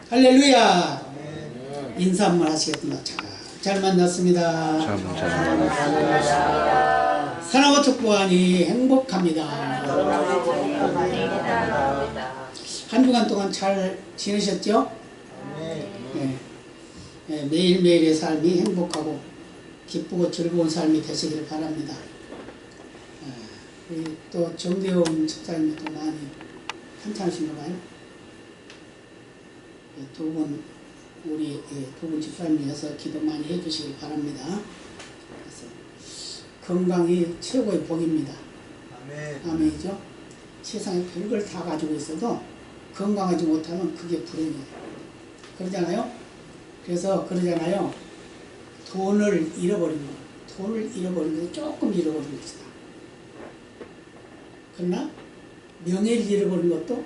할렐루야. 인사 한번 하시겠습니다. 잘 만났습니다. 사랑과 축복하니 행복합니다. 한 주간 동안 잘 지내셨죠? 네. 매일매일의 삶이 행복하고 기쁘고 즐거운 삶이 되시길 바랍니다. 우리 또 정대원 집사님도 많이 한참하신가 봐요. 우리 두 분 집사님이어서 기도 많이 해주시길 바랍니다. 그래서 건강이 최고의 복입니다. 아멘이죠. 세상에 별걸 다 가지고 있어도 건강하지 못하면 그게 불행이에요. 그러잖아요. 그래서 그러잖아요. 돈을 잃어버린 거 조금 잃어버린 것이다. 그러나 명예를 잃어버린 것도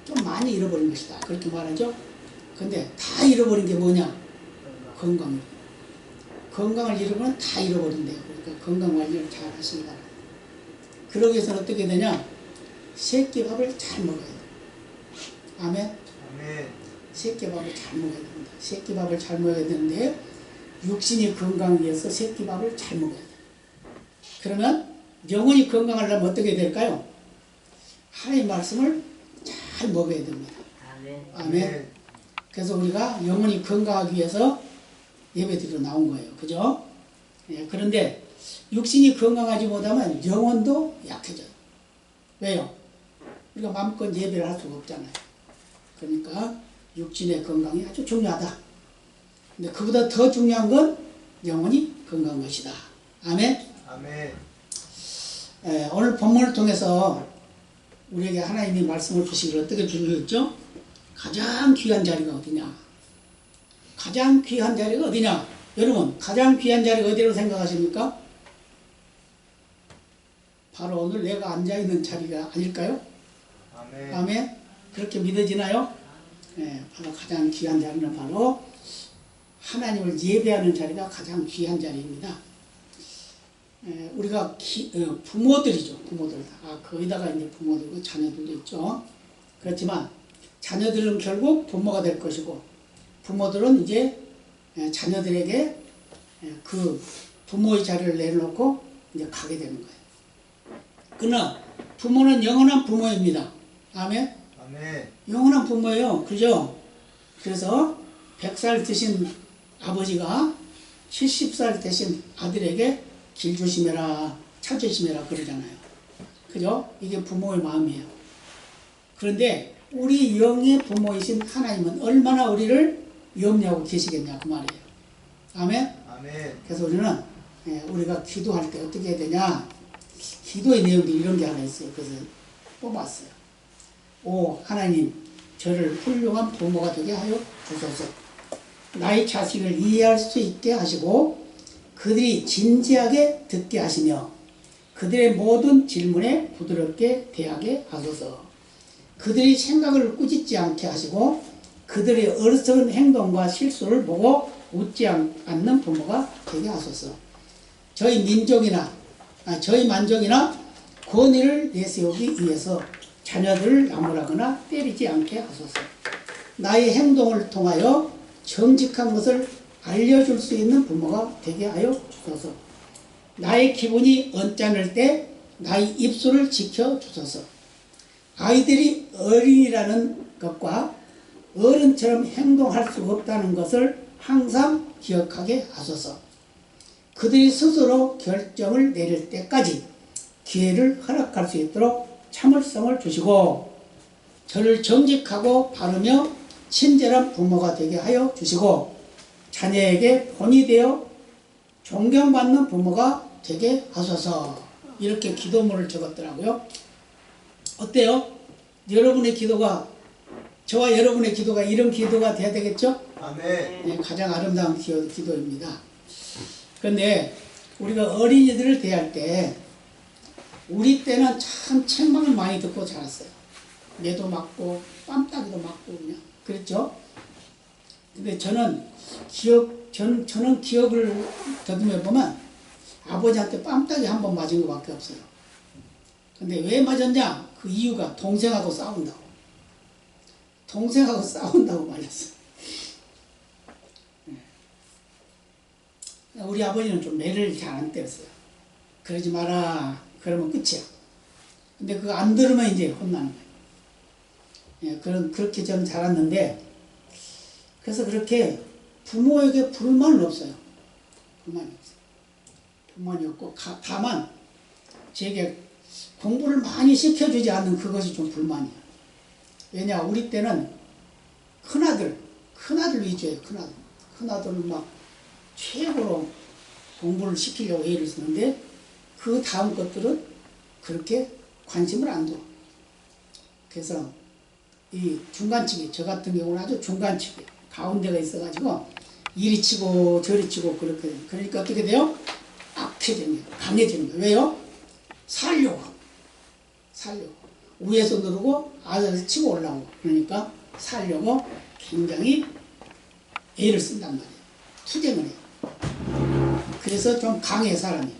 좀 많이 잃어버린 것이다. 그렇게 말하죠. 근데 다 잃어버린 게 뭐냐? 건강을 잃어버리면 다 잃어버린대요. 그러니까 건강 관리를 잘 하시기 바랍니다. 그러기 위해서는 어떻게 되냐? 새끼밥을 잘 먹어야 돼요. 아멘. 새끼밥을 잘 먹어야 됩니다. 새끼밥을 잘 먹어야 되는데 육신이 건강을 위해서 새끼밥을 잘 먹어야 돼요. 그러면 영혼이 건강하려면 어떻게 될까요? 하나님의 말씀을 잘 먹어야 됩니다. 아멘. 그래서 우리가 영혼이 건강하기 위해서 예배드리러 나온 거예요. 그죠? 그런데 육신이 건강하지 못하면 영혼도 약해져요. 왜요? 우리가 마음껏 예배를 할 수가 없잖아요. 그러니까 육신의 건강이 아주 중요하다. 근데 그보다 더 중요한 건 영혼이 건강한 것이다. 아멘. 오늘 본문을 통해서 우리에게 하나님이 말씀을 주시기를 어떻게 주셨죠? 가장 귀한 자리가 어디냐? 가장 귀한 자리가 어디냐? 여러분, 가장 귀한 자리가 어디라고 생각하십니까? 바로 오늘 내가 앉아있는 자리가 아닐까요? 아멘. 그렇게 믿어지나요? 바로 가장 귀한 자리는 바로 하나님을 예배하는 자리가 가장 귀한 자리입니다. 우리가 부모들이죠. 부모들. 거기다가 이제 부모들고 자녀들도 있죠. 그렇지만 자녀들은 결국 부모가 될 것이고 부모들은 이제 자녀들에게 그 부모의 자리를 내려놓고 이제 가게 되는 거예요. 그러나 부모는 영원한 부모입니다. 아멘. 영원한 부모예요. 그죠? 그래서 100살 드신 아버지가 70살 되신 아들에게 길 조심해라, 차 조심해라 그러잖아요. 그죠? 이게 부모의 마음이에요. 그런데 우리 영의 부모이신 하나님은 얼마나 우리를 염려하고 계시겠냐 그 말이에요. 아멘? 그래서 우리는 우리가 기도할 때 어떻게 해야 되냐? 기도의 내용이 이런 게 하나 있어요. 그래서 뽑았어요. 오 하나님, 저를 훌륭한 부모가 되게 하여 주소서. 나의 자식을 이해할 수 있게 하시고 그들이 진지하게 듣게 하시며 그들의 모든 질문에 부드럽게 대하게 하소서. 그들이 생각을 꾸짖지 않게 하시고 그들의 어리석은 행동과 실수를 보고 웃지 않는 부모가 되게 하소서. 저희 만족이나 권위를 내세우기 위해서 자녀들을 나무라거나 때리지 않게 하소서. 나의 행동을 통하여 정직한 것을 알려줄 수 있는 부모가 되게 하여 주소서. 나의 기분이 언짢을 때 나의 입술을 지켜주소서. 아이들이 어린이라는 것과 어른처럼 행동할 수 없다는 것을 항상 기억하게 하소서. 그들이 스스로 결정을 내릴 때까지 기회를 허락할 수 있도록 참을성을 주시고 저를 정직하고 바르며 친절한 부모가 되게 하여 주시고 자녀에게 본이 되어 존경받는 부모가 되게 하소서. 이렇게 기도문을 적었더라고요. 어때요? 여러분의 기도가, 저와 여러분의 기도가 이런 기도가 돼야 되겠죠? 아멘. 가장 아름다운 기도입니다. 그런데 우리가 어린이들을 대할 때 우리 때는 참 책망을 많이 듣고 자랐어요. 매도 맞고 뺨따기도 맞고 그냥 그랬죠? 근데 저는 기억을 더듬어 보면 아버지한테 뺨따기 한 번 맞은 것밖에 없어요. 근데 왜 맞았냐? 그 이유가 동생하고 싸운다고. 동생하고 싸운다고 말렸어요. 우리 아버지는 좀 매를 잘 안 때렸어요. 그러지 마라. 그러면 끝이야. 근데 그거 안 들으면 이제 혼나는 거예요. 그렇게 저는 자랐는데, 그래서 그렇게 부모에게 불만은 없어요. 불만이 없어요. 불만이 없고, 다만, 제게 공부를 많이 시켜주지 않는 그것이 좀 불만이에요. 왜냐, 우리 때는 큰아들 위주예요, 큰아들. 큰아들을 막 최고로 공부를 시키려고 애를 쓰는데, 그 다음 것들은 그렇게 관심을 안 둬. 그래서 이 중간치기, 저 같은 경우는 아주 중간치기, 가운데가 있어가지고 이리 치고 저리 치고 그렇게. 그러니까 어떻게 돼요? 악해지는 거예요. 강해지는 거예요. 왜요? 살려고. 위에서 누르고 아래에서 치고 올라오고. 그러니까 살려고 굉장히 애를 쓴단 말이에요. 투쟁을 해요. 그래서 좀 강해, 사람이.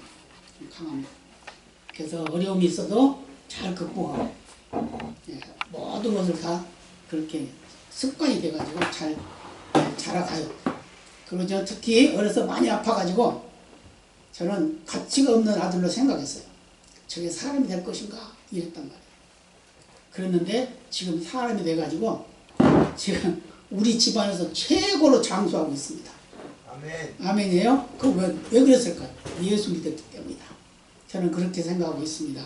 좀 강합니다. 그래서 어려움이 있어도 잘 극복하고, 모든 것을 다 그렇게 습관이 돼가지고 잘 자라가요. 그리고 저는 특히 어려서 많이 아파가지고 저는 가치가 없는 아들로 생각했어요. 저게 사람이 될 것인가 이랬단 말이에요. 그랬는데 지금 사람이 돼가지고 지금 우리 집안에서 최고로 장수하고 있습니다. 아멘. 아멘이에요? 왜 그랬을까요? 예수 믿었기 때문이다. 저는 그렇게 생각하고 있습니다.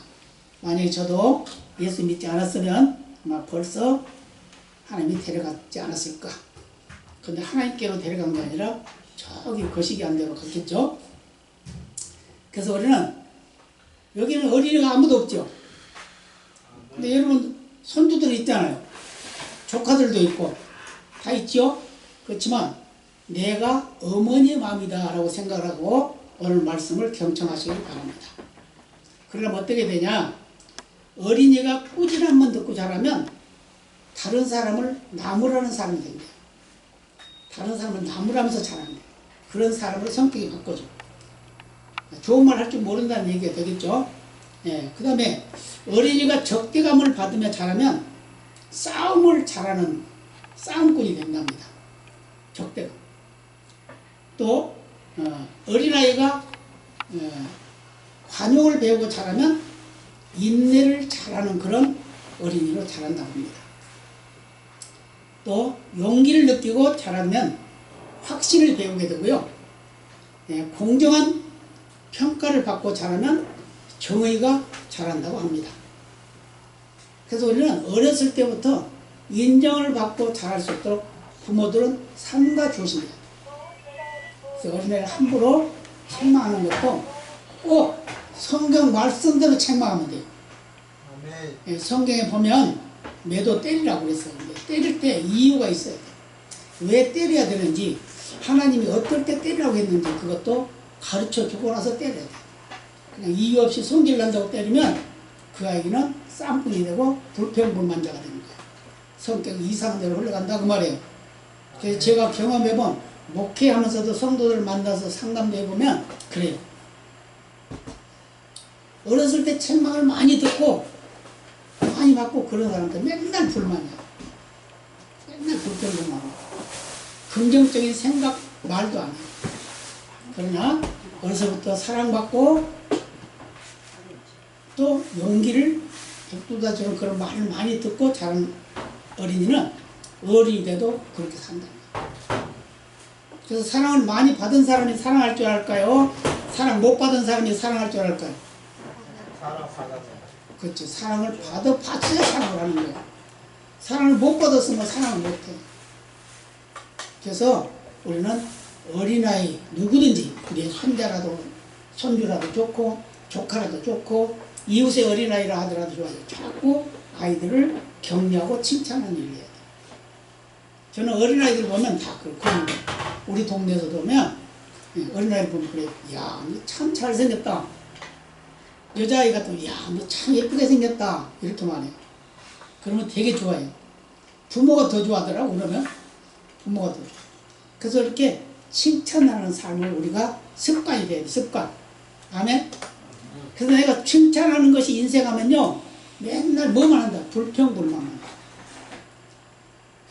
만약에 저도 예수 믿지 않았으면 아마 벌써 하나님이 데려갔지 않았을까. 근데 하나님께로 데려간 게 아니라 저기 거시기 한 데로 갔겠죠. 그래서 우리는 여기는 어린이가 아무도 없죠. 근데 여러분 손주들 있잖아요. 조카들도 있고 다 있죠. 그렇지만 내가 어머니의 마음이다 라고 생각을 하고 오늘 말씀을 경청하시길 바랍니다. 그러면 어떻게 되냐, 어린이가 꾸준함만 듣고 자라면 다른 사람을 나무라는 사람이 된대요. 다른 사람을 나무라면서 자란대요. 그런 사람을 성격이 바꿔줘. 좋은 말 할 줄 모른다는 얘기가 되겠죠. 그 다음에 어린이가 적대감을 받으며 자라면 싸움을 잘하는 싸움꾼이 된답니다. 적대감. 또 어린아이가 관용을 배우고 자라면 인내를 잘하는 그런 어린이로 자란다고 합니다. 또 용기를 느끼고 자라면 확신을 배우게 되고요. 공정한 평가를 받고 자라면 정의가 자란다고 합니다. 그래서 우리는 어렸을 때부터 인정을 받고 자랄 수 있도록 부모들은 삼가 조심해야 돼요. 그래서 어린애를 함부로 책망하는 것도 꼭 성경 말씀대로 책망하면 돼요. 아멘. 성경에 보면 매도 때리라고 그랬어요. 때릴 때 이유가 있어야 돼요. 왜 때려야 되는지, 하나님이 어떨 때 때리라고 했는지 그것도 가르쳐 주고 나서 때려야 돼요. 그냥 이유 없이 성질 난다고 때리면 그 아이는 쌍꾼이 되고 불평불만자가 되는 거예요. 성격이 이상대로 흘러간다 그 말이에요. 그래서 제가 경험해본, 목회하면서도 성도들 만나서 상담도 해보면 그래요. 어렸을 때 책망을 많이 듣고 많이 받고 그런 사람들 맨날 불만이야. 맨날 불평불만하고 긍정적인 생각 말도 안 해요. 그러나 어려서부터 사랑받고 또 용기를 북돋아주는 그런 말을 많이 듣고 자란 어린이는 어른이 돼도 그렇게 산다. 그래서 사랑을 많이 받은 사람이 사랑할 줄 알까요? 사랑 못 받은 사람이 사랑할 줄 알까요? 사랑 받아서. 그렇죠. 사랑을 받아야 사랑을 하는 거예요. 사랑을 못 받았으면 사랑을 못 해. 그래서 우리는 어린아이 누구든지, 우리 손자라도 손주라도 좋고 조카라도 좋고 이웃의 어린아이라 하더라도 좋아요. 자꾸 아이들을 격려하고 칭찬하는 일을 해야 돼요. 저는 어린아이들 보면 다 그렇고, 우리 동네에서도 보면 어린아이들 보면 그래요. 야, 너 참 잘생겼다. 여자아이 같으면 야, 너 참 예쁘게 생겼다. 이렇게 말해요. 그러면 되게 좋아해요. 부모가 더 좋아하더라고. 그러면 부모가 더 좋아해요. 그래서 이렇게 칭찬하는 삶을 우리가 습관이 돼요. 습관. 아멘? 그래서 내가 칭찬하는 것이 인생하면요, 맨날 뭐만 한다. 불평불만만.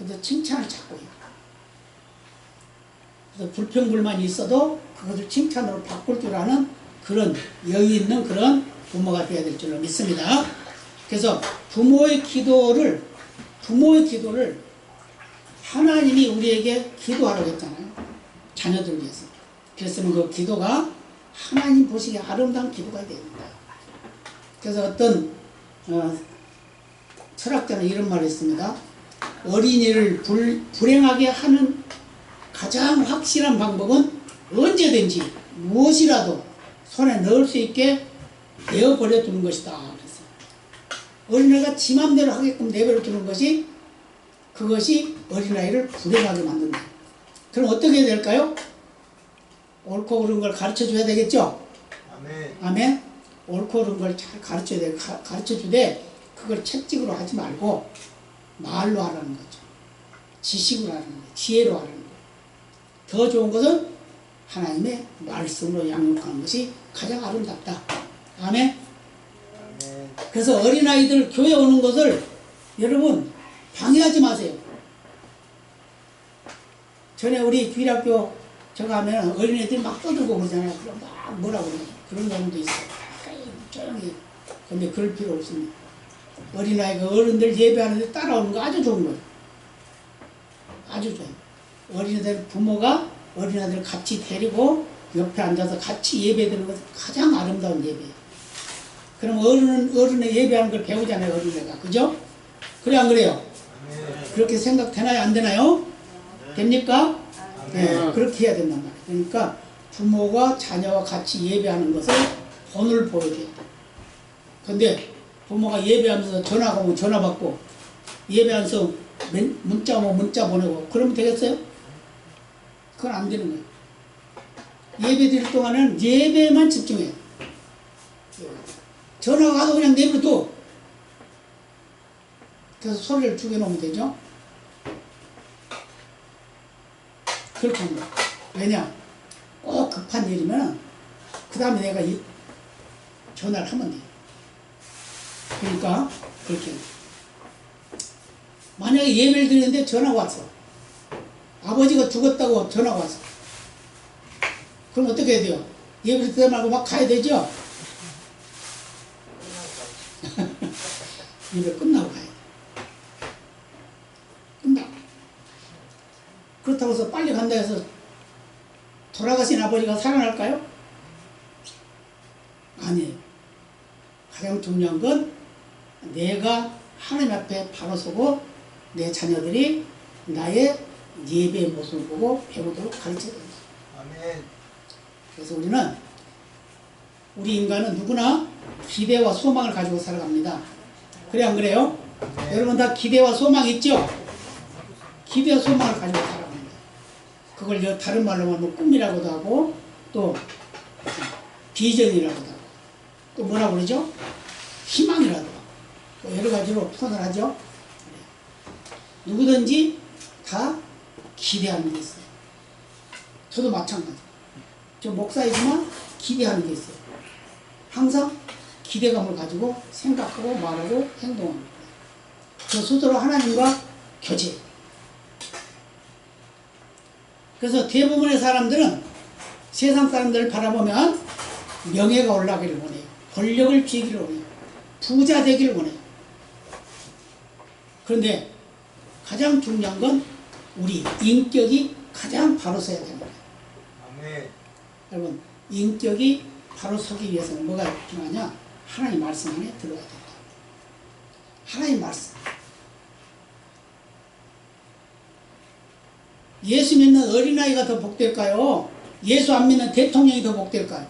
그래서 칭찬을 찾고 해요. 그래서 불평불만이 있어도 그것을 칭찬으로 바꿀 줄 아는 그런 여유 있는 그런 부모가 되어야 될 줄로 믿습니다. 그래서 부모의 기도를 하나님이 우리에게 기도하라고 했잖아요. 자녀들 위해서. 그랬으면 그 기도가 하나님 보시기에 아름다운 기도가 됩니다. 그래서 어떤 철학자는 이런 말을 했습니다. 어린이를 불행하게 하는 가장 확실한 방법은 언제든지 무엇이라도 손에 넣을 수 있게 내어버려 두는 것이다. 그랬어요. 어린아이가 지 맘대로 하게끔 내버려 두는 것이 그것이 어린아이를 불행하게 만든다. 그럼 어떻게 해야 될까요? 옳고 그른 걸 가르쳐 줘야 되겠죠? 아멘. 아멘? 옳고 그른 걸 잘 가르쳐 주되 그걸 책찍으로 하지 말고 말로 하라는 거죠. 지식으로 하라는 거예요. 지혜로 하라는 거예요. 더 좋은 것은 하나님의 말씀으로 양육하는 것이 가장 아름답다. 아멘? 아멘. 그래서 어린아이들 교회 오는 것을 여러분 방해하지 마세요. 전에 우리 주일학교 저가 하면 어린애들이 막 떠들고 그러잖아요. 그럼 막 뭐라고 그래요. 그런 경우도 있어요. 조용히. 근데 그럴 필요 없습니다. 어린아이가 어른들 예배하는데 따라오는 거 아주 좋은 거예요. 아주 좋아요. 어린애들 부모가 어린아이들 같이 데리고 옆에 앉아서 같이 예배드리는 것은 가장 아름다운 예배예요. 그럼 어른의 예배하는 걸 배우잖아요. 어린애가. 그죠? 그래 안 그래요? 아멘. 그렇게 생각되나요? 안 되나요? 됩니까? 네, 그렇게 해야 된단 말이에요. 그러니까 부모가 자녀와 같이 예배하는 것을 본을 보여줘야 돼요. 근데 부모가 예배하면서 전화가 오면 전화 받고 예배하면서 문자 오면 문자 보내고 그러면 되겠어요? 그건 안 되는 거예요. 예배 드릴 동안은 예배만 집중해요. 전화가 와도 그냥 내버려둬. 그래서 소리를 죽여놓으면 되죠? 그렇게 합니다. 왜냐? 꼭 급한 일이면 그 다음에 내가 전화를 하면 돼요. 그러니까 그렇게 해요. 만약에 예배를 드리는데 전화가 왔어. 아버지가 죽었다고 전화가 왔어. 그럼 어떻게 해야 돼요? 예배를 드리지 말고 막 가야 되죠? 예배 끝나고 가야 돼. 끝나고. 그렇다고 해서 빨리 간다 해서 돌아가신 아버지가 살아날까요? 아니에요. 가장 중요한 건 내가 하나님 앞에 바로 서고 내 자녀들이 나의 예배의 모습을 보고 배우도록 가르쳐야 됩니다. 아멘. 그래서 우리 인간은 누구나 기대와 소망을 가지고 살아갑니다. 그래 안 그래요? 네. 여러분 다 기대와 소망 있죠? 기대와 소망을 가지고 살아갑니다. 그걸 다른 말로 하면 꿈이라고도 하고 또 비전이라고도 하고 또 뭐라고 그러죠? 희망이라고 하고 또 여러 가지로 표현을 하죠. 누구든지 다 기대하는 게 있어요. 저도 마찬가지. 저 목사이지만 기대하는 게 있어요. 항상 기대감을 가지고 생각하고 말하고 행동합니다. 저 스스로 하나님과 교제. 그래서 대부분의 사람들은 세상 사람들을 바라보면 명예가 올라가기를 원해요. 권력을 쥐기를 원해요. 부자 되기를 원해요. 그런데 가장 중요한 건 우리 인격이 가장 바로 서야 되는 거예요. 아멘. 여러분 인격이 바로 서기 위해서는 뭐가 중요하냐? 하나님 말씀 안에 들어가야 된다. 하나님 말씀. 예수 믿는 어린아이가 더 복될까요? 예수 안 믿는 대통령이 더 복될까요?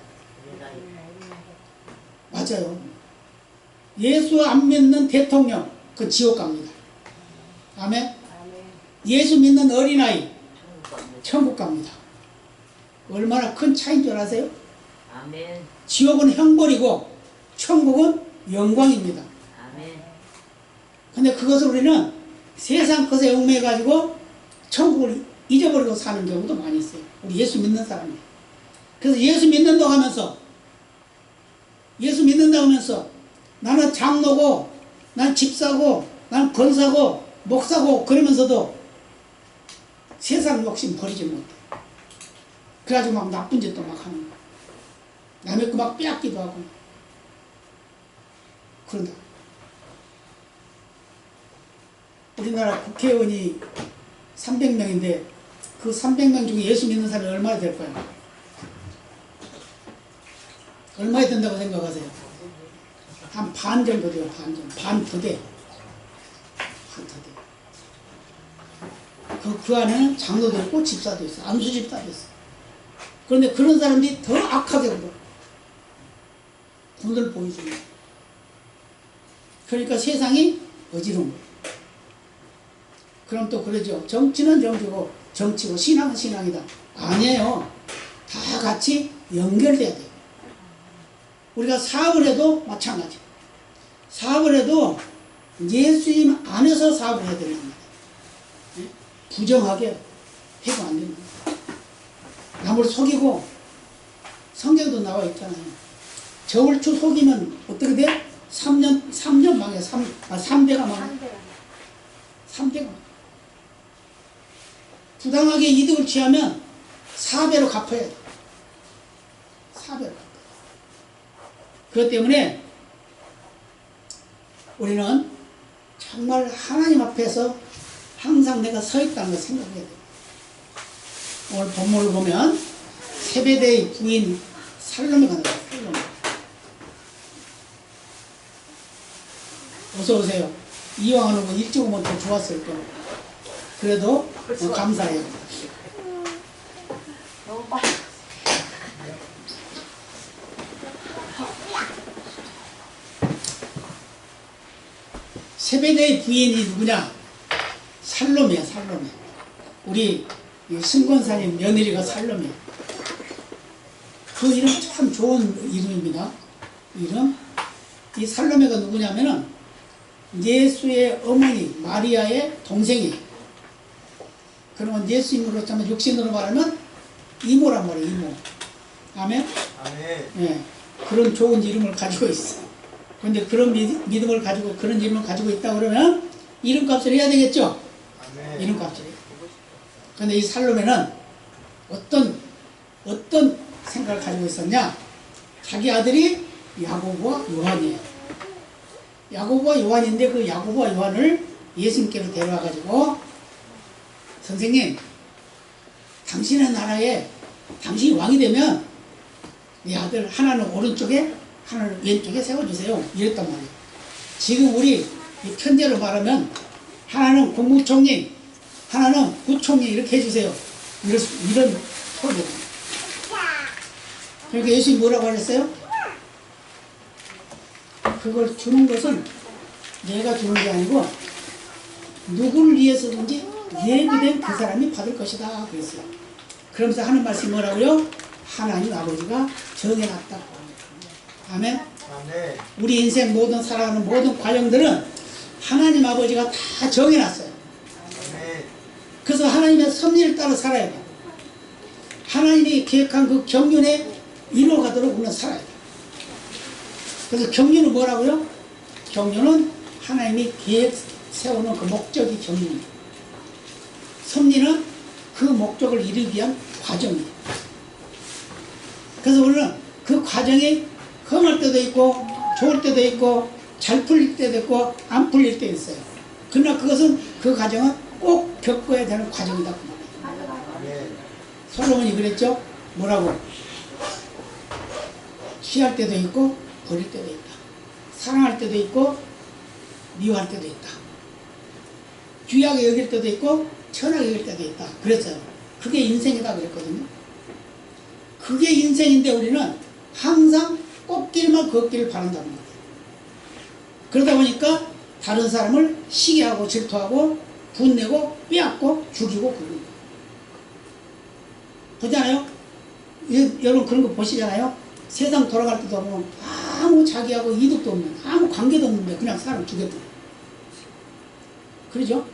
맞아요. 예수 안 믿는 대통령 그 지옥 갑니다. 아멘? 예수 믿는 어린아이 천국 갑니다. 얼마나 큰 차이인 줄 아세요? 아멘. 지옥은 형벌이고 천국은 영광입니다. 아멘. 근데 그것을 우리는 세상 것에 얽매여가지고 천국을 잊어버리고 사는 경우도 많이 있어요. 우리 예수 믿는 사람이. 그래서 예수 믿는다고 하면서 나는 장로고 난 집사고 난 권사고 목사고 그러면서도 세상 욕심 버리지 못해. 그래가지고 막 나쁜 짓도 막 하는 거야. 남의 거 막 빼앗기도 하고. 그런다. 우리나라 국회의원이 300명인데 그 300명 중에 예수 믿는 사람이 얼마나 될 거야? 얼마나 된다고 생각하세요? 한 반 정도 돼요. 반 정도. 반 더 돼. 반 더 돼. 그 안에는 장로도 있고 집사도 있어. 안수 집사도 있어. 그런데 그런 사람들이 더 악하게 굴어. 돈을 보여주는 거야. 그러니까 세상이 어지러운 거야. 그럼 또 그러죠. 정치는 정치고 정치고 신앙은 신앙이다. 아니에요. 다 같이 연결돼야 돼요. 우리가 사업을 해도 마찬가지. 사업을 해도 예수님 안에서 사업을 해야 되는 겁니다. 부정하게 해도 안 됩니다. 남을 속이고 성경도 나와 있잖아요. 저울추 속이면 어떻게 돼? 3년 망해. 3대가 망해. 3대가 부당하게 이득을 취하면 4배로 갚아야 돼. 4배로 갚아야 돼. 그렇기 때문에 우리는 정말 하나님 앞에서 항상 내가 서 있다는 걸 생각해야 돼. 오늘 본문을 보면 세베대의 부인 살로메가 나와요. 살로메. 어서 오세요. 이왕하는 거 일찍 오면 더 좋았을 거예요. 그래도 감사해요. 너무 빨리. 세베대의 부인이 누구냐? 살로메야, 살로메. 우리 승권사님 며느리가 살로메. 그 이름 참 좋은 이름입니다. 이름. 이 살로메가 누구냐면은 예수의 어머니 마리아의 동생이에요. 그러면 예수님으로 하면 육신으로 말하면 이모란 말이에요. 이모. 아멘? 아멘. 예, 그런 좋은 이름을 가지고 있어. 그런데 그런 믿음을 가지고 그런 이름을 가지고 있다 그러면 이름값을 해야 되겠죠? 아멘. 이름값을. 그런데 이 살로메는 어떤 생각을 가지고 있었냐? 자기 아들이 야고보와 요한이에요. 야고보와 요한인데 그 야고보와 요한을 예수님께로 데려와 가지고 선생님, 당신의 나라에 당신이 왕이 되면 내 아들 하나는 오른쪽에 하나는 왼쪽에 세워주세요. 이랬단 말이에요. 지금 우리 이 편제로 말하면 하나는 국무총리, 하나는 부총리 이렇게 해주세요. 이런 소리예요. 그러니까 예수님이 뭐라고 하셨어요? 그걸 주는 것은 내가 주는 게 아니고 누구를 위해서든지 예비된 그 사람이 받을 것이다 그랬어요. 그러면서 하는 말씀이 뭐라고요? 하나님 아버지가 정해놨다. 아멘? 아멘. 우리 인생 모든 살아가는 모든 과정들은 하나님 아버지가 다 정해놨어요. 아멘. 그래서 하나님의 섭리를 따라 살아야 돼요. 하나님이 계획한 그 경륜에 이루어가도록 우리는 살아야 돼요. 그래서 경륜은 뭐라고요? 경륜은 하나님이 계획 세우는 그 목적이 경륜이에요. 섭리는 그 목적을 이루기 위한 과정이에요. 그래서 우리는 그 과정이 험할 때도 있고 좋을 때도 있고 잘 풀릴 때도 있고 안 풀릴 때도 있어요. 그러나 그것은 그 과정은 꼭 겪어야 되는 과정이다. 아멘. 솔로몬이 그랬죠? 뭐라고? 취할 때도 있고 버릴 때도 있다. 사랑할 때도 있고 미워할 때도 있다. 귀하게 여길 때도 있고 천하게 여길 때도 있다. 그랬어요. 그게 인생이다 그랬거든요. 그게 인생인데 우리는 항상 꽃길만 걷기를 바란다는 거예요. 그러다 보니까 다른 사람을 시기하고 질투하고 분내고 빼앗고 죽이고 그러는 거예요. 보잖아요? 여러분 그런 거 보시잖아요? 세상 돌아갈 때도 보면 아무 자기하고 이득도 없는 아무 관계도 없는데 그냥 사람 죽였다. 그러죠?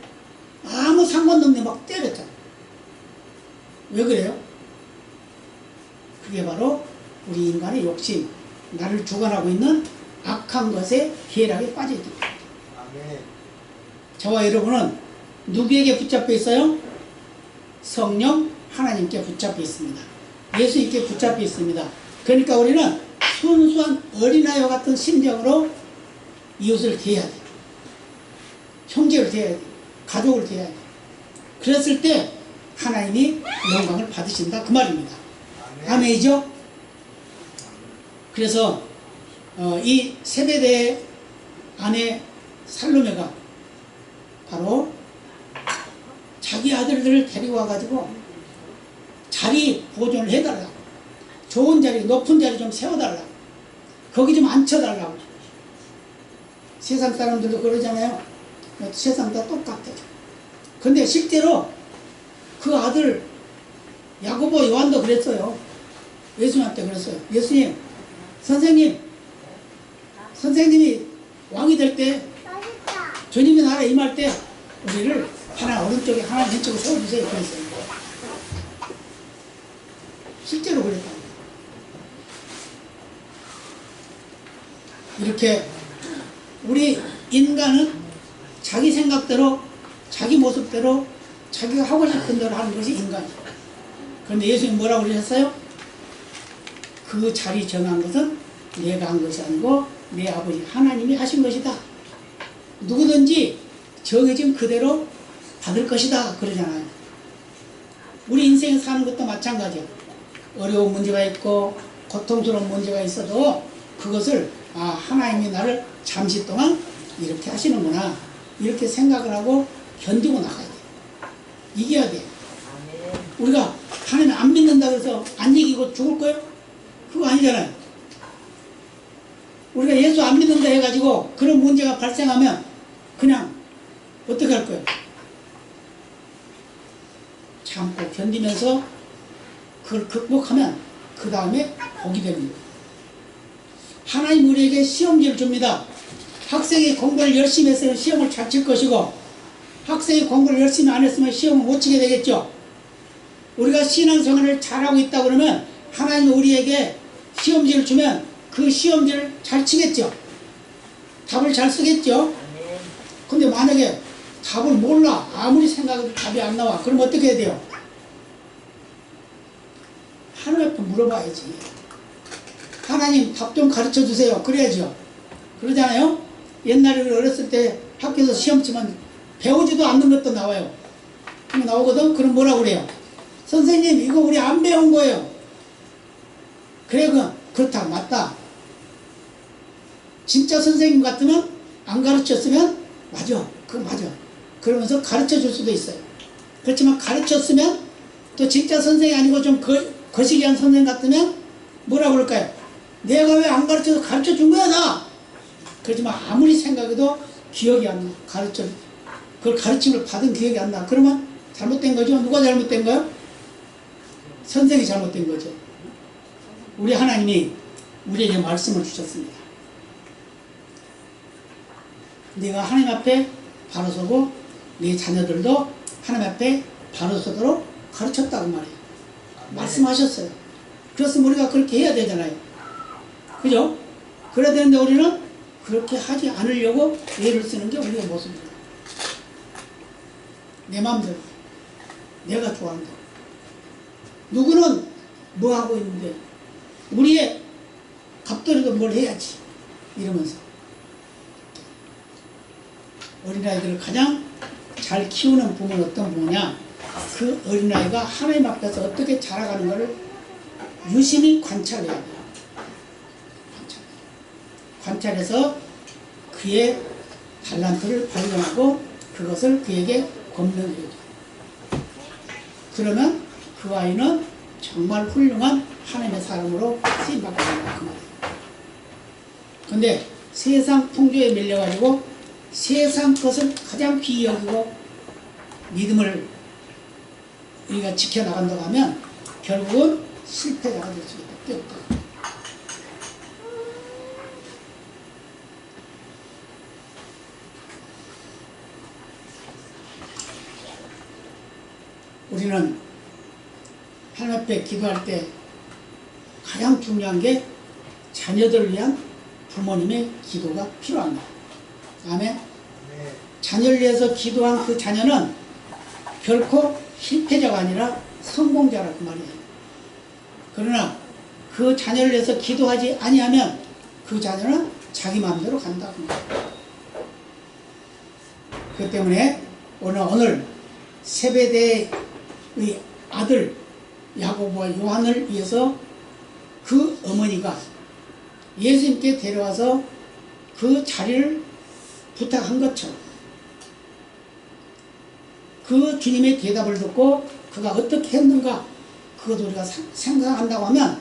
아무 상관도 없는데 막 때렸잖아. 왜 그래요? 그게 바로 우리 인간의 욕심, 나를 주관하고 있는 악한 것에 쾌락에 빠져 있다. 아멘. 저와 여러분은 누구에게 붙잡혀 있어요? 성령, 하나님께 붙잡혀 있습니다. 예수님께 붙잡혀 있습니다. 그러니까 우리는 순수한 어린아이와 같은 심정으로 이웃을 대해야 돼. 형제를 대해야 돼. 가족을 대해야 돼. 그랬을 때 하나님이 영광을 받으신다 그 말입니다. 아멘이죠? 그래서 이 세베대의 아내 살로메가 바로 자기 아들들을 데리고 와가지고 자리 보존을 해달라고, 좋은 자리, 높은 자리 좀 세워달라고, 거기 좀 앉혀달라고. 세상 사람들도 그러잖아요. 세상 다 똑같아요. 근데 실제로 그 아들 야고보 요한도 그랬어요. 예수님한테 그랬어요. 예수님, 선생님이 왕이 될 때, 주님의 나라에 임할 때 우리를 하나 오른쪽에 하나 왼쪽에 세워주세요. 그랬어요. 실제로 그랬다. 이렇게 우리 인간은 자기 생각대로, 자기 모습대로, 자기가 하고 싶은 대로 하는 것이 인간이에요. 그런데 예수님 뭐라고 그러셨어요? 그 자리 정한 것은 내가 한 것이 아니고 내 아버지 하나님이 하신 것이다. 누구든지 정해진 그대로 받을 것이다 그러잖아요. 우리 인생 사는 것도 마찬가지예요. 어려운 문제가 있고 고통스러운 문제가 있어도 그것을 하나님이 나를 잠시 동안 이렇게 하시는구나, 이렇게 생각을 하고 견디고 나가야 돼. 이겨야 돼. 우리가 하나님 안 믿는다 그래서 안 이기고 죽을 거예요? 그거 아니잖아요. 우리가 예수 안 믿는다 해가지고 그런 문제가 발생하면 그냥 어떻게 할 거예요? 참고 견디면서 그걸 극복하면 그 다음에 복이 되는 거예요. 하나님 우리에게 시험지를 줍니다. 학생이 공부를 열심히 했으면 시험을 잘 칠 것이고, 학생이 공부를 열심히 안 했으면 시험을 못 치게 되겠죠. 우리가 신앙생활을 잘하고 있다 그러면 하나님이 우리에게 시험지를 주면 그 시험지를 잘 치겠죠. 답을 잘 쓰겠죠. 근데 만약에 답을 몰라, 아무리 생각해도 답이 안 나와, 그럼 어떻게 해야 돼요? 하나님한테 물어봐야지. 하나님 답 좀 가르쳐 주세요. 그래야죠. 그러잖아요. 옛날에 어렸을 때 학교에서 시험 치면 배우지도 않는 것도 나와요. 나오거든. 그럼 뭐라고 그래요? 선생님 이거 우리 안 배운 거예요. 그래, 그렇다, 맞다. 진짜 선생님 같으면 안 가르쳤으면 맞아, 그거 맞아, 그러면서 가르쳐 줄 수도 있어요. 그렇지만 가르쳤으면 또 진짜 선생이 아니고 좀 거시기한 선생님 같으면 뭐라고 그럴까요? 내가 왜 안 가르쳐서 가르쳐 준 거야 나? 그렇지만 아무리 생각해도 기억이 안 나. 그걸 가르침을 받은 기억이 안 나. 그러면 잘못된 거죠. 누가 잘못된 거요? 선생이 잘못된 거죠. 우리 하나님이 우리에게 말씀을 주셨습니다. 내가 하나님 앞에 바로 서고 네 자녀들도 하나님 앞에 바로 서도록 가르쳤다고 말해요. 말씀하셨어요. 그렇으면 우리가 그렇게 해야 되잖아요. 그죠? 그래야 되는데 우리는 그렇게 하지 않으려고 애를 쓰는 게 우리의 모습입니다. 내 마음대로, 내가 좋아하는 대로. 누구는 뭐 하고 있는데 우리의 갑돌이도 뭘 해야지 이러면서. 어린아이들을 가장 잘 키우는 부모는 어떤 부모냐? 그 어린아이가 하나님 앞에서 어떻게 자라가는 것을 유심히 관찰해야 돼요. 관찰해서 그의 달란트를 발견하고 그것을 그에게 검증해줘요. 그러면 그 아이는 정말 훌륭한 하나님의 사람으로 쓰임받게 된다 그 말이에요. 근데 세상 풍조에 밀려가지고 세상 것을 가장 귀히 여기고 믿음을 우리가 지켜나간다고 하면 결국은 실패자가 될 수밖에 없다. 우리는 하나님 앞에 기도할 때 가장 중요한 게 자녀들을 위한 부모님의 기도가 필요합니다. 아멘. 자녀를 위해서 기도한 그 자녀는 결코 실패자가 아니라 성공자라고 말이에요. 그러나 그 자녀를 위해서 기도하지 아니하면 그 자녀는 자기 마음대로 간다고 말이에요. 그렇기 때문에 오늘 세베대의 아들 야고보와 요한을 위해서 그 어머니가 예수님께 데려와서 그 자리를 부탁한 것처럼 그 주님의 대답을 듣고 그가 어떻게 했는가 그것도 우리가 생각한다고 하면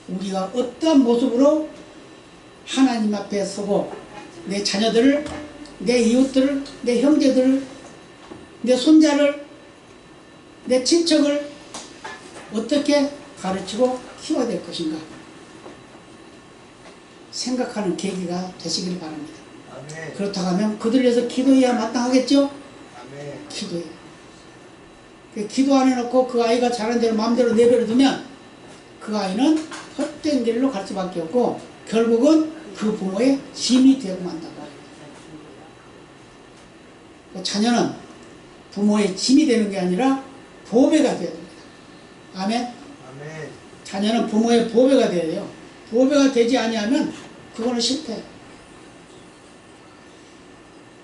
우리가 어떠한 모습으로 하나님 앞에 서고 내 자녀들을, 내 이웃들을, 내 형제들을, 내 손자를, 내 친척을 어떻게 가르치고 키워야 될 것인가 생각하는 계기가 되시길 바랍니다. 아멘. 그렇다고 하면 그들 위해서 기도해야 마땅하겠죠? 아멘. 기도해. 기도 안 해놓고 그 아이가 자란 대로 마음대로 내버려두면 그 아이는 헛된 길로 갈 수밖에 없고 결국은 그 부모의 짐이 되고 만다고. 자녀는 부모의 짐이 되는 게 아니라 보배가 되어야 됩니다. 아멘. 아멘. 자녀는 부모의 보배가 되어야 돼요. 보배가 되지 아니하면 그거는 실패해요.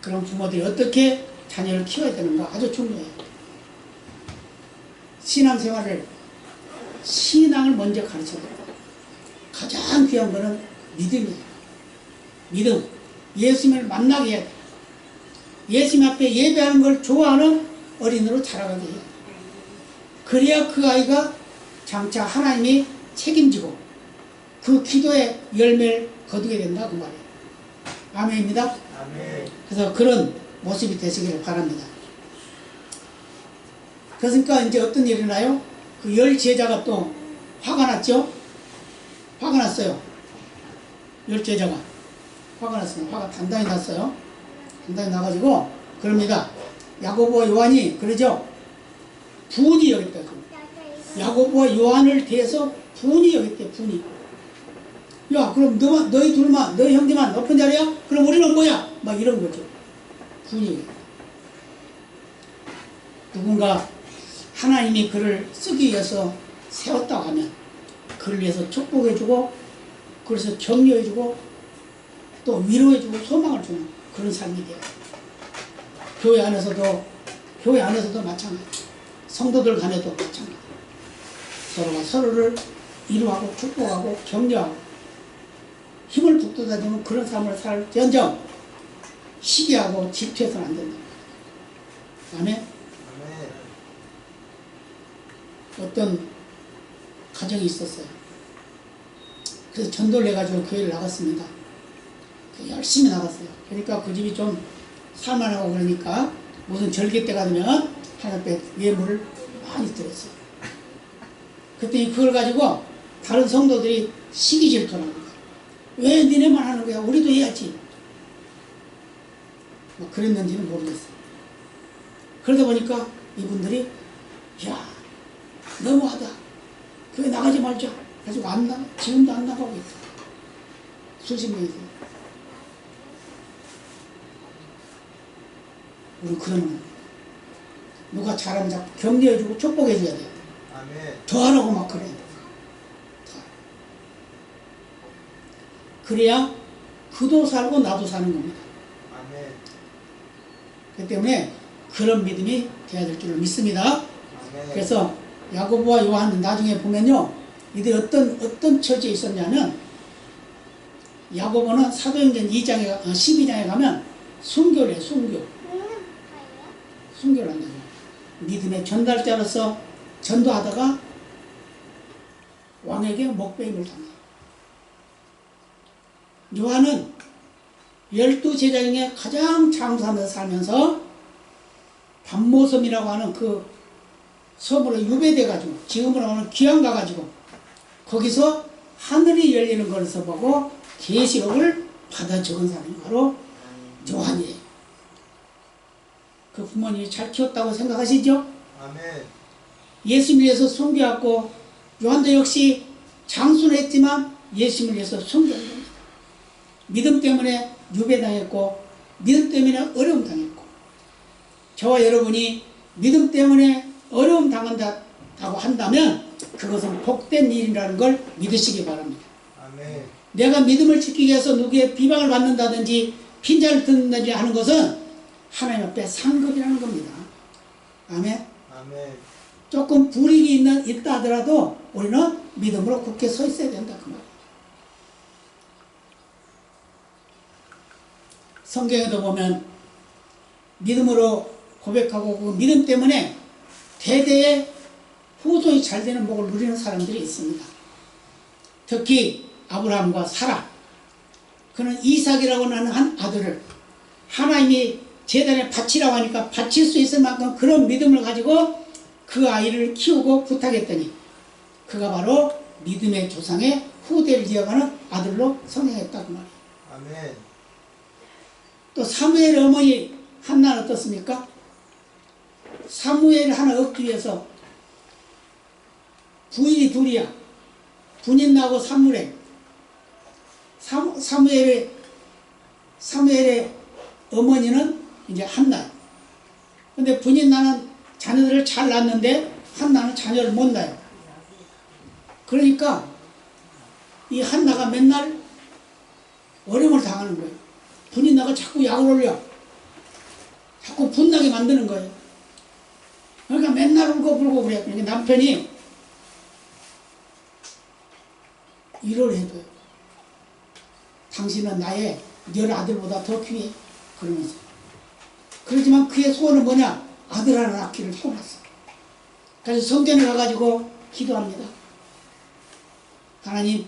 그런 부모들이 어떻게 자녀를 키워야 되는가 아주 중요해요. 신앙생활을 신앙을 먼저 가르쳐야 돼요. 가장 귀한 거는 믿음이에요. 믿음. 예수님을 만나게 해야 돼요. 예수님 앞에 예배하는 걸 좋아하는 어린이로 자라가게 해요. 그래야 그 아이가 장차 하나님이 책임지고 그 기도의 열매를 거두게 된다 그 말이에요. 아멘입니다. 아멘. 그래서 그런 모습이 되시기를 바랍니다. 그러니까 이제 어떤 일이 나요? 그 10 제자가 또 화가 났죠? 화가 났어요. 10 제자가 화가 났어요. 화가 단단히 났어요. 단단히 나가지고 그럽니다. 야고보와 요한이 그러죠? 분이 여겼다. 야고보와 요한을 대해서 분이 여겼대. 분이. 야 그럼 너희 둘만 너희 형제만 높은 자리야? 그럼 우리는 뭐야? 막 이런 거죠. 분이. 누군가 하나님이 그를 쓰기 위해서 세웠다고 하면 그를 위해서 축복해주고 그래서 격려해주고 또 위로해주고 소망을 주는 그런 삶이 돼요. 교회 안에서도 마찬가지. 성도들 간에도 마찬가지. 서로가 서로를 위로하고 축복하고 격려하고 힘을 북돋아주는 그런 삶을 살지언정 시기하고 질투해서는 안 된다. 아멘. 아멘. 어떤 가정이 있었어요. 그래서 전도를 해가지고 교회를 나갔습니다. 열심히 나갔어요. 그러니까 그 집이 좀 살만하고 그러니까 무슨 절기 때가 되면 하나님 앞에 예물을 많이 드렸어요. 그랬더니 그걸 가지고 다른 성도들이 시기 질투하는 거예요. 왜 니네만 하는 거야? 우리도 해야지. 뭐 그랬는지는 모르겠어요. 그러다 보니까 이분들이 야 너무하다. 교회 나가지 말자. 그래서 안 나가. 지금도 안 나가고 있다. 수십 명이 돼요. 우리 그러면 누가 잘하면 자꾸 격려해주고 축복해줘야 돼요. 아멘. 더 하라고 막 그래. 그래야 그도 살고 나도 사는 겁니다. 아멘. 그렇기 때문에 그런 믿음이 돼야 될 줄을 믿습니다. 아멘. 그래서 야고보와 요한은 나중에 보면요, 이들이 어떤 처지에 있었냐면, 야고보는 사도행전 12장에 가면 순교를 해요. 순교를 한다고. 믿음의 전달자로서 전도하다가 왕에게 목배임을 당해요. 요한은 12제자 중에 가장 장사하면서 살면서 밤모섬이라고 하는 그 섬으로 유배돼가지고 지금으로 하는 귀양 가가지고 거기서 하늘이 열리는 것을 보고 계시록을 받아 적은 사람이 바로 요한이에요. 그 부모님이 잘 키웠다고 생각하시죠? 아멘. 예수님을 위해서 섬겨왔고 요한도 역시 장수는 했지만 예수님을 위해서 섬겨온 겁니다. 믿음 때문에 유배당했고 믿음 때문에 어려움 당했고 저와 여러분이 믿음 때문에 어려움 당한다고 한다면 그것은 복된 일이라는 걸 믿으시기 바랍니다. 아멘. 내가 믿음을 지키기 위해서 누구의 비방을 받는다든지 핀잔을 듣는다든지 하는 것은 하나님 앞에 상급이라는 겁니다. 아멘. 아멘. 조금 불이익이 있다 하더라도 우리는 믿음으로 굳게 서 있어야 된다 그 말이에요. 성경에도 보면 믿음으로 고백하고 그 믿음 때문에 대대의 후손이 잘 되는 복을 누리는 사람들이 있습니다. 특히 아브라함과 사라, 그는 이삭이라고 하는 한 아들을 하나님이 제단에 바치라고 하니까 바칠 수 있을 만큼 그런 믿음을 가지고 그 아이를 키우고 부탁했더니 그가 바로 믿음의 조상의 후대를 이어가는 아들로 성행했다고 말이에요. 아멘. 또 사무엘의 어머니 한나는 어떻습니까? 사무엘을 하나 얻기 위해서 부인이 둘이야. 분인나하고 사무엘의 어머니는 이제 한나예요. 근데 분인나는 자녀들을 잘 낳는데 한나는 자녀를 못 낳아요. 그러니까 이 한나가 맨날 어려움을 당하는 거예요. 분인나가 자꾸 약을 올려. 자꾸 분나게 만드는 거예요. 그러니까 맨날 울고불고 그래요. 그러니까 남편이 위로를 해줘요. 당신은 나의 열 아들보다 더 귀해. 그러면서. 그렇지만 그의 소원은 뭐냐? 아들 하나 낳기를 소원했어. 그래서 성전에 가가지고 기도합니다. 하나님,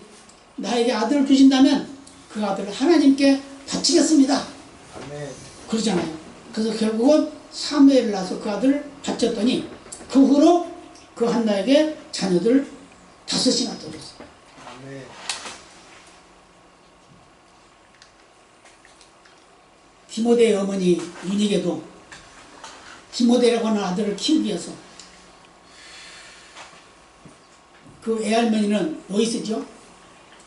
나에게 아들을 주신다면 그 아들을 하나님께 바치겠습니다. 아멘. 그러잖아요. 그래서 결국은 사무엘을 낳아서 그 아들을 바쳤더니 그 후로 그 한나에게 자녀들을 5이나 줬어요. 아멘. 디모데의 어머니 유니게도 디모데라고 하는 아들을 키우기 위해서 그 애할머니는 로이스죠.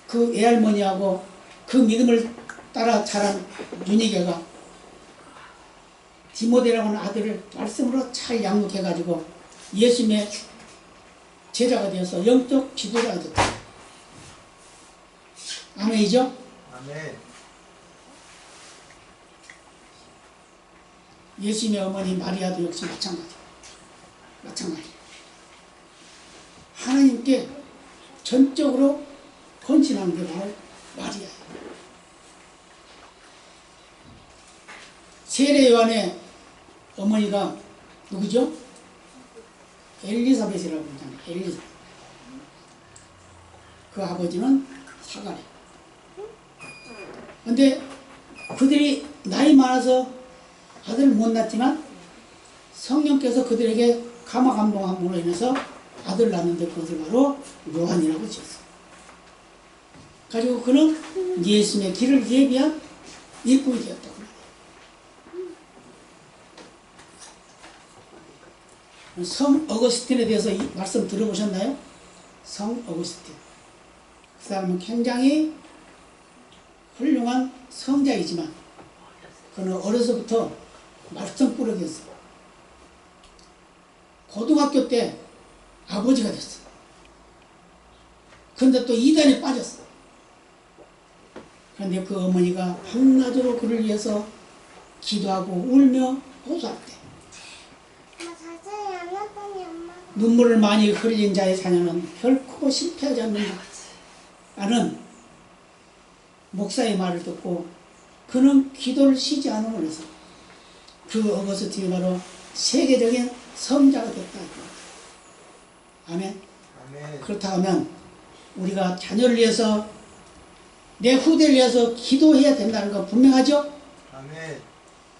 그 애할머니하고 그 믿음을 따라 자란 유니게가 디모데라고 하는 아들을 말씀으로 잘 양육해가지고 예수님의 제자가 되어서 영적 지도자가 됐다. 아멘이죠? 아멘. 예수님의 어머니 마리아도 역시 마찬가지. 하나님께 전적으로 헌신하는 게 바로 마리아예요. 세례 요한의 어머니가 누구죠? 엘리사벳이라고 그러잖아요. 엘리사벳. 그 아버지는 사가랴. 근데 그들이 나이 많아서 아들을 못 낳지만 성령께서 그들에게 감화 감동함으로 인해서 아들을 낳는데 그것을 바로 요한이라고 지었어요. 가지고 그는 예수님의 길을 예비한 일꾼이 되었다고 합니다. 성 어거스틴에 대해서 이 말씀 들어보셨나요? 성 어거스틴. 그 사람은 굉장히 훌륭한 성자이지만 그는 어려서부터 말썽꾸러기였어요. 고등학교 때 아버지가 됐어. 그런데 또 이단에 빠졌어. 그런데 그 어머니가 한낮으로 그를 위해서 기도하고 울며 호소할 때 눈물을 많이 흘린 자의 자녀는 결코 실패하지 않는다 라는 목사의 말을 듣고 그는 기도를 쉬지 않음으로 해서 그 어거스틴이 바로 세계적인 성자가 됐다. 아멘. 아멘. 그렇다고 하면 우리가 자녀를 위해서 내 후대를 위해서 기도해야 된다는 건 분명하죠? 아멘.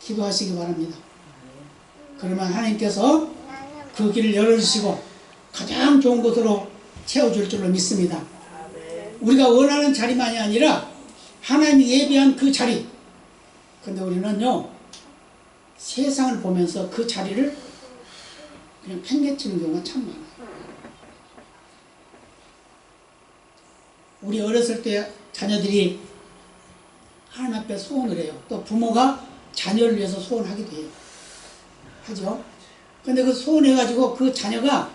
기도하시기 바랍니다. 그러면 하나님께서 그 길을 열어주시고 가장 좋은 곳으로 채워줄 줄로 믿습니다. 우리가 원하는 자리만이 아니라 하나님이 예비한 그 자리. 근데 우리는요 세상을 보면서 그 자리를 그냥 팽개치는 경우가 참 많아요. 우리 어렸을 때 자녀들이 하나님 앞에 소원을 해요. 또 부모가 자녀를 위해서 소원하기도 해요. 하죠. 근데 그 소원해가지고 그 자녀가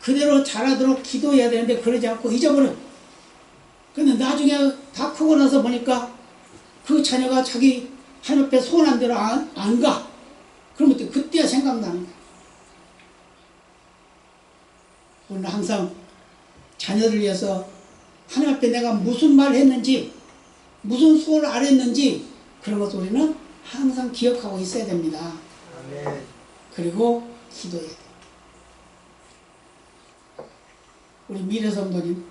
그대로 자라도록 기도해야 되는데 그러지 않고 잊어버려. 근데 나중에 다 크고 나서 보니까 그 자녀가 자기 하나님 앞에 소원한 대로 안 가. 그러면 그때야 생각나는 거야. 우리는 항상 자녀를 위해서 하나님 앞에 내가 무슨 말 했는지, 무슨 소원을 안 했는지 그런 것을 우리는 항상 기억하고 있어야 됩니다. 아멘. 그리고 기도해야 돼. 우리 미래 성도님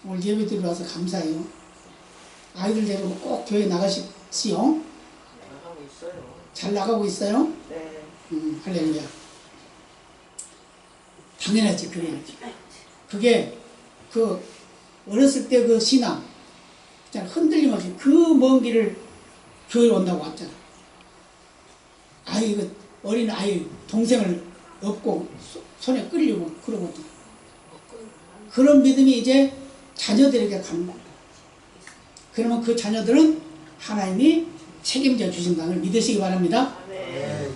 오늘 예배 드리러 와서 감사해요. 아이들 데리고 꼭 교회 나가십시오. 나가고 있어요. 잘 나가고 있어요? 네. 할렐루야. 당연하지, 그래야지. 그게 그 어렸을 때 그 신앙 흔들림 없이 그 먼 길을 교회 온다고 왔잖아. 아이 그 어린 아이 동생을 업고 손에 끌리고 그러거든. 그런 믿음이 이제 자녀들에게 가는 거야. 그러면 그 자녀들은 하나님이 책임져 주신다는 걸 믿으시기 바랍니다. 네.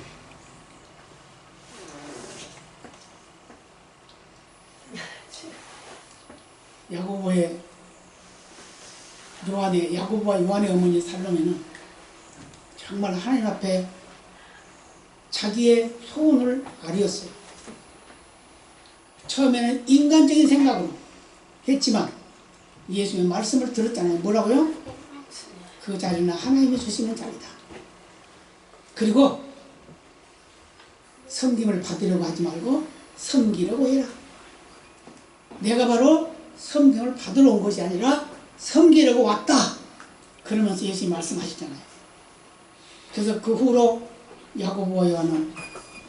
야고보의 야고보와 요한의 어머니 살로메는 정말 하나님 앞에 자기의 소원을 아뢰었어요. 처음에는 인간적인 생각으로 했지만 예수님의 말씀을 들었잖아요. 뭐라고요? 그 자리는 하나님이 주시는 자리다. 그리고 섬김을 받으려고 하지 말고 섬기려고 해라. 내가 바로 섬김을 받으러 온 것이 아니라 섬기려고 왔다. 그러면서 예수님이 말씀하시잖아요. 그래서 그 후로 야고보와 요한은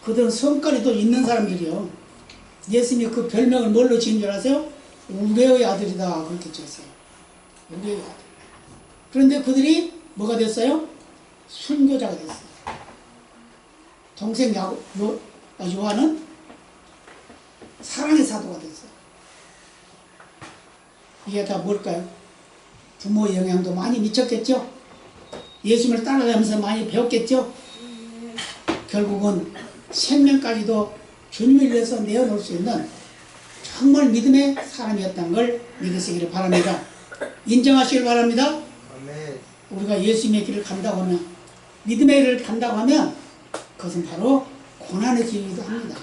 그들은 성깔이도 있는 사람들이요. 예수님이 그 별명을 뭘로 지은 줄 아세요? 우레의 아들이다. 그렇게 지었어요. 우레의 아들. 그런데 그들이 뭐가 됐어요? 순교자가 됐어요. 동생 요한은 사랑의 사도가 됐어요. 이게 다 뭘까요? 부모의 영향도 많이 미쳤겠죠? 예수님을 따라가면서 많이 배웠겠죠? 결국은 생명까지도 주님을 위해서 내어놓을 수 있는 정말 믿음의 사람이었다는 걸 믿으시기를 바랍니다. 인정하시길 바랍니다. 아멘. 우리가 예수님의 길을 간다고 하면, 믿음의 길을 간다고 하면 그것은 바로 고난의 길이기도 합니다.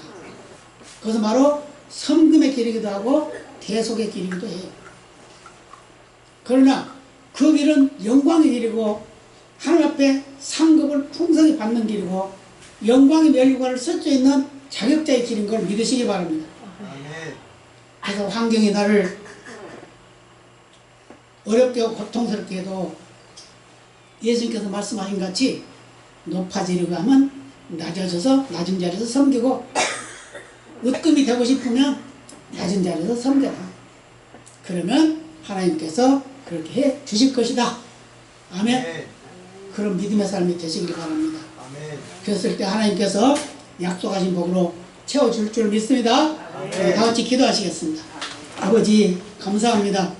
그것은 바로 섬김의 길이기도 하고 대속의 길이기도 해요. 그러나 그 길은 영광의 길이고 하나님 앞에 상급을 풍성히 받는 길이고 영광의 멸류관을 쓸 수 있는 자격자의 길인 걸 믿으시기 바랍니다. 아멘. 그래서 환경이 나를 어렵게 고통스럽게 해도 예수님께서 말씀하신 같이 높아지려고 하면 낮아져서 낮은 자리에서 섬기고 으뜸이 되고 싶으면 낮은 자리에서 섬겨라. 그러면 하나님께서 그렇게 해 주실 것이다. 아멘. 아멘. 그런 믿음의 삶이 되시길 바랍니다. 아멘. 그랬을 때 하나님께서 약속하신 복으로 채워줄 줄 믿습니다. 다 같이 기도하시겠습니다. 아버지 감사합니다.